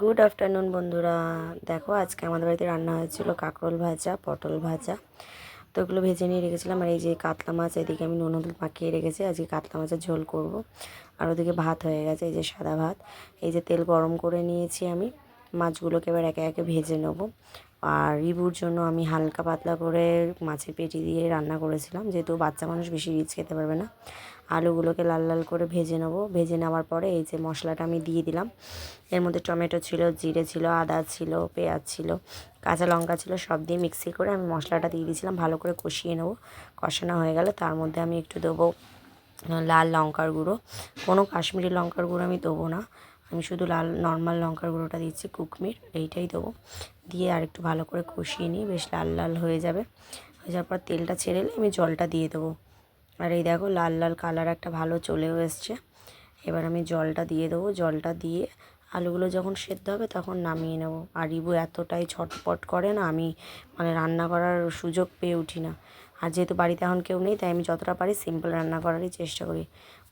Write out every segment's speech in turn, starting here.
Good afternoon বন্ধুরা। দেখো আজকে আমাদের বাড়িতে রান্না হয়েছিল কাঁকরোল ভাজা, পটল ভাজা। তো ওগুলো ভেজে নিয়ে রেখেছিলাম। আর এই যে কাতলা মাছ, এদিকে আমি নুন হলুদ মাখিয়ে রেখেছি। আজকে কাতলা মাছের ঝোল করব। আর ওদিকে ভাত হয়ে গেছে, এই যে সাদা ভাত। এই যে তেল গরম করে নিয়েছি আমি। মাছগুলোকে এবার একে একে ভেজে নেব। আর রিবুর জন্য আমি হালকা পাতলা করে মাছের পেটি দিয়ে রান্না করেছিলাম, যেহেতু বাচ্চা মানুষ বেশি রিচ খেতে পারবে না। আলুগুলোকে লাল লাল করে ভেজে নেব। ভেজে নেওয়ার পরে এই যে মশলাটা আমি দিয়ে দিলাম। এর মধ্যে টমেটো ছিল, জিরে ছিল, আদা ছিল, পেঁয়াজ ছিল, কাঁচা লঙ্কা ছিল, সব দিয়ে মিক্সি করে আমি মশলাটা দিয়ে দিয়েছিলাম। ভালো করে কষিয়ে নেব। কষানো হয়ে গেলে তার মধ্যে আমি একটু দেবো লাল লঙ্কার গুঁড়ো। কোনো কাশ্মীরি লঙ্কার গুঁড়ো আমি দেবো না, আমি শুধু লাল নর্মাল লঙ্কার গুঁড়োটা দিচ্ছি, কুকমির এইটাই দেবো। দিয়ে আর একটু ভালো করে কষিয়ে নিই, বেশ লাল লাল হয়ে যাবে। হয়ে যাওয়ার পর তেলটা ছেড়ে এলে আমি জলটা দিয়ে দেবো। আর এই দেখো লাল লাল কালার একটা ভালো চলেও এসছে। এবার আমি জলটা দিয়ে দেবো। জলটা দিয়ে আলুগুলো যখন সেদ্ধ হবে তখন নামিয়ে নেব। আর রিবু এতটাই ছটপট করে না, আমি মানে রান্না করার সুযোগ পেয়ে উঠি না। আর যেহেতু বাড়িতে এখন কেউ নেই, তাই আমি যতটা পারি সিম্পল রান্না করারই চেষ্টা করি।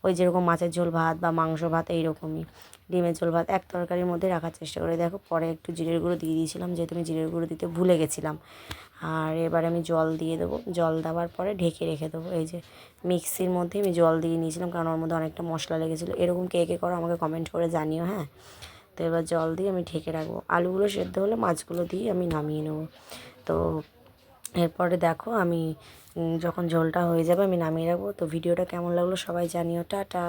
ওই যেরকম মাছের ঝোল ভাত বা মাংস ভাত এইরকমই, ডিমের ঝোল ভাত এক তরকারির মধ্যে রাখার চেষ্টা করি। দেখো পরে একটু জিরের গুঁড়ো দিয়ে দিয়েছিলাম, যেহেতু আমি জিরের গুঁড়ো দিতে ভুলে গেছিলাম। আর এবার আমি জল দিয়ে দেবো। জল দেওয়ার পরে ঢেকে রেখে দেবো। এই যে মিক্সির মধ্যে আমি জল দিয়ে নিয়েছিলাম, কারণ ওর মধ্যে অনেকটা মশলা লেগেছিলো। এরকম কে কে করো আমাকে কমেন্ট করে জানিও, হ্যাঁ। তো এবার জল দিয়ে আমি ঢেকে রাখবো। আলুগুলো সেদ্ধ হলে মাছগুলো দিয়ে আমি নামিয়ে নেবো। তো এরপরে দেখো আমি যখন ঝোলটা হয়ে যাবে আমি নামিয়ে রাখবো। তো ভিডিওটা কেমন লাগলো সবাই জানিও। টাটা।